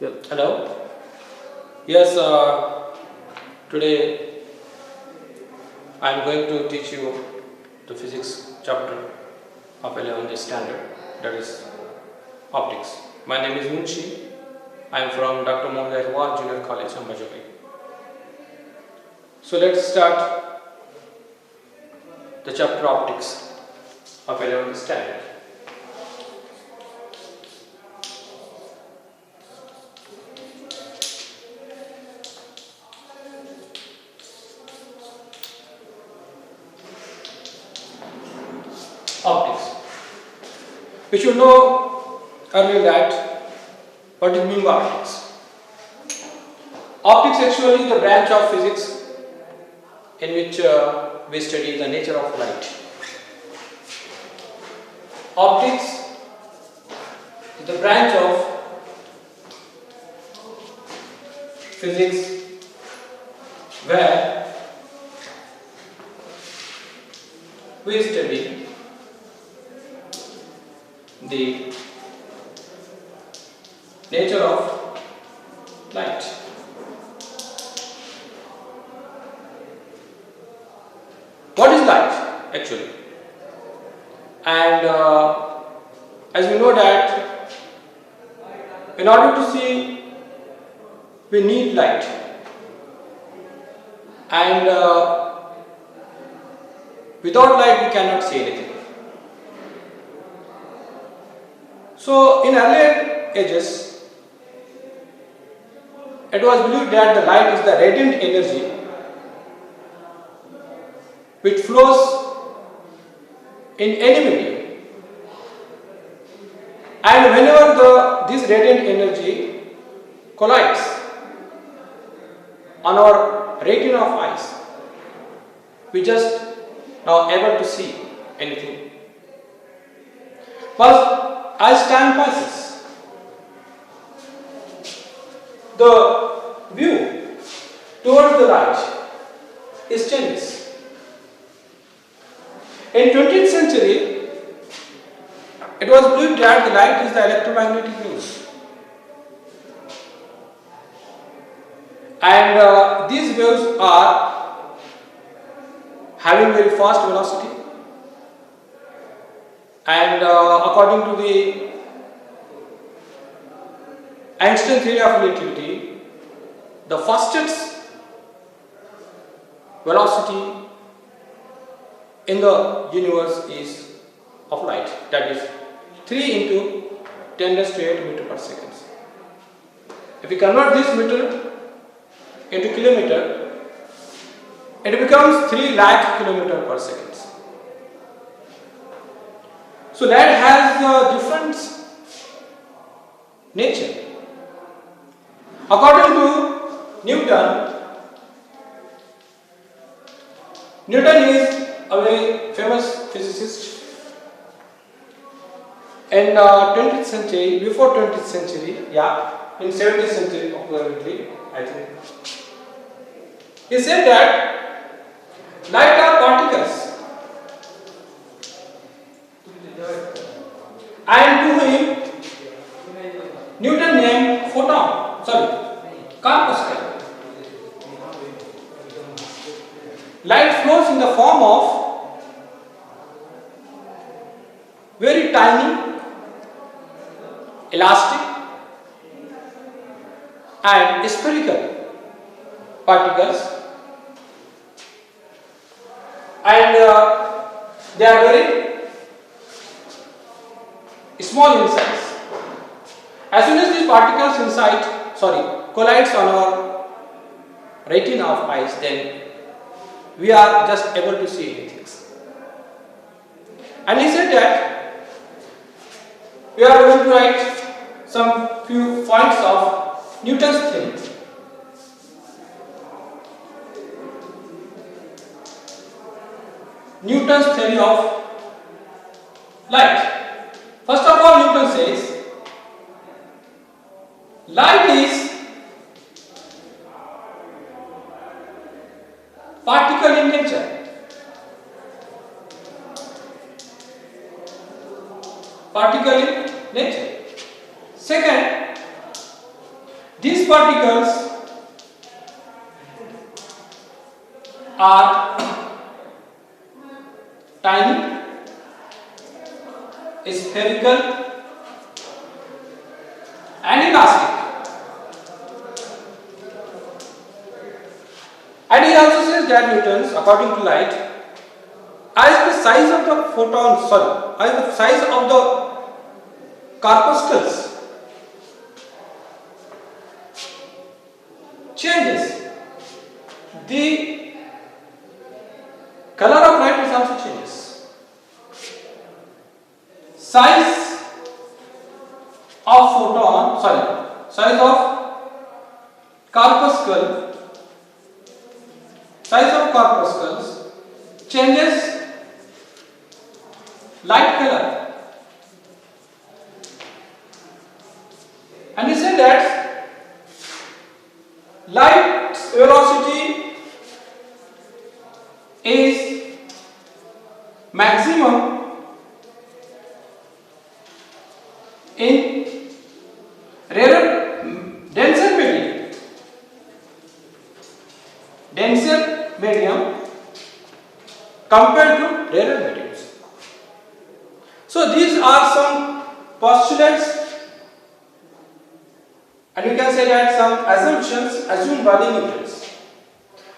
Yeah. Hello. Yes. Today I am going to teach you the physics chapter of 11th standard, that is optics. My name is Munshi. I am from Dr. Mohammed Iqbal Junior College, Ambajori. So let's start the chapter optics of 11th standard. Optics. We should know earlier that what is mean by optics. Optics actually is the branch of physics in which we study the nature of light. Optics is the branch of physics where we study the nature of light. What is light actually? And as we know that in order to see we need light, and without light we cannot see anything. So in earlier ages it was believed that the light is the radiant energy which flows in any medium, and whenever this radiant energy collides on our retina of eyes, we just now able to see anything. But as time passes, the view towards the light is changes. In 20th century, it was believed that the light is the electromagnetic waves, and these waves are having very fast velocity, and according to the Einstein theory of relativity, the fastest velocity in the universe is of light, that is 3 into 10 raised to 8 meter per second. If we convert this meter into kilometer, it becomes 3 lakh kilometer per second. So light has a different nature. According to Newton is a very famous physicist. In 20th century, before 20th century, in 17th century approximately, I think, he said that light are particles, and to him Newton named corpuscle. Light flows in the form of very tiny, elastic and spherical particles, and they are very small in size. As soon as these particles collides on our retina of eyes, then we are just able to see anything. And he said that we are going to write some few points of Newton's theory. Newton's theory of light. First of all, Newton says light is particle in nature. Particle in nature. Second, these particles are tiny, spherical and elastic. And he also says that Newton's, according to light, as the size of the as the size of the corpuscles changes, the color of light is also changes. Size of size of corpuscles changes light color. And he said that light's velocity is maximum in denser medium compared to rarer mediums. So these are some postulates, and you can say that some assumptions assumed by the Newtons.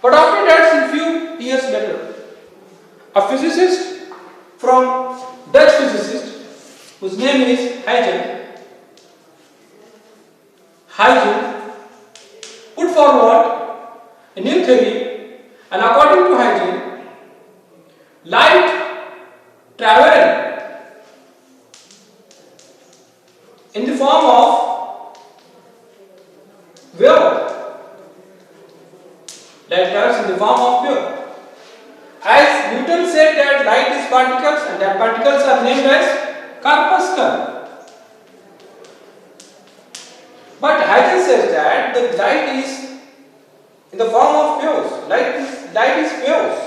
But after that, a few years later, a physicist from Dutch physicist whose name is Huygens put forward a new theory, and according to Huygens, light traveling in the form of wave. Light travels in the form of wave. As Newton said that light is particles, and that particles are named as corpuscle. But Huygens says that the light is in the form of waves. Light is waves.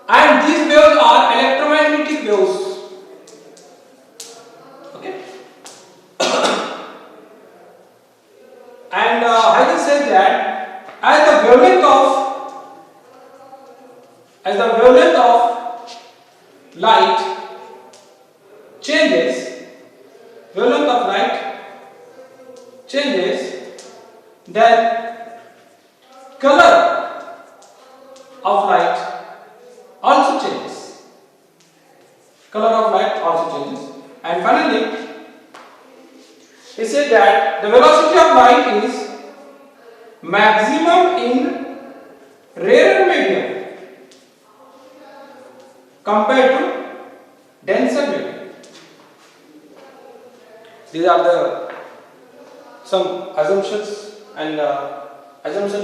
And these waves are electromagnetic waves. Okay? And Huygens says that as the wavelength of light changes, then color of light also changes. And finally, he said that the velocity of light is maximum in rarer medium compared to denser medium. These are some assumptions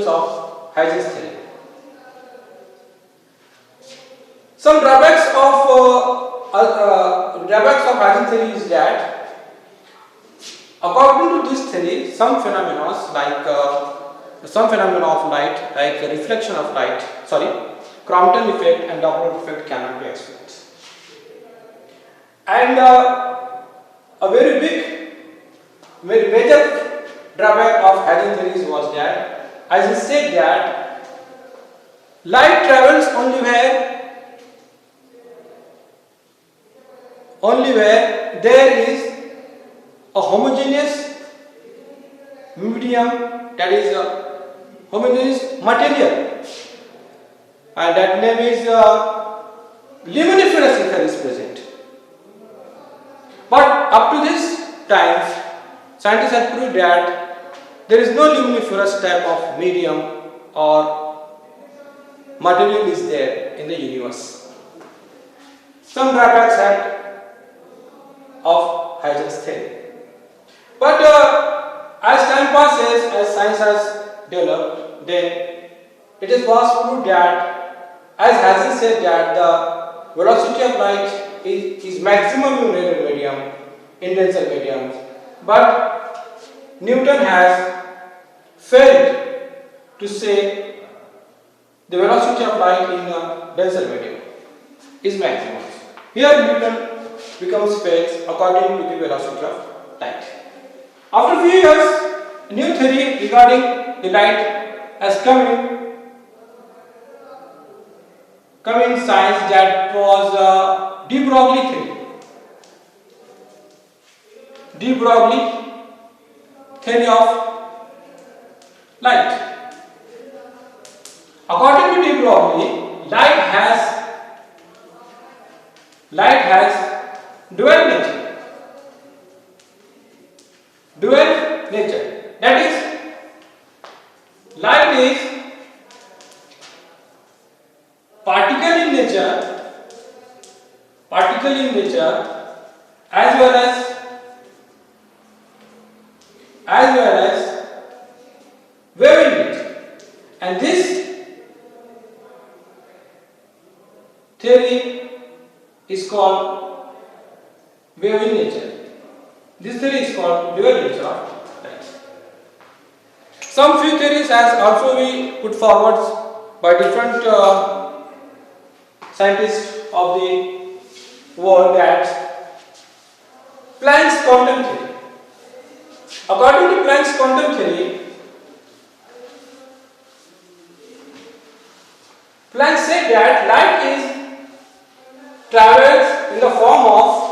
of Huygens theory. Some drawbacks of Huygens theory is that, according to this theory, some phenomena of light, like the reflection of light, Crompton effect and Doppler effect, cannot be explained. And a very major drawback of Huygens theory was that, as he said that light travels only where there is a homogeneous medium, that is a homogeneous material, and that name is luminiferous ether is present. But up to this time, scientists have proved that there is no luminiferous type of medium or material is there in the universe. Some drawbacks of Huygens theory. But as time passes, as science has developed, then it was proved that, as Huygens said, that the velocity of light is maximum in rarer medium, in denser mediums. But Newton has failed to say the velocity of light in a denser medium is maximum. Here Newton becomes fails according to the velocity of light. After few years, a new theory regarding the light has come in science, that was de Broglie theory. De Broglie theory of light. According to de Broglie, light has dual nature. Dual nature. That is, light is particle in nature, as well as wave in nature. And this theory is called wave in nature. This theory is called dual nature of light. Some few theories has also been put forward by different scientists of the world, that Planck's quantum theory. According to Planck's quantum theory, Planck said that light travels in the form of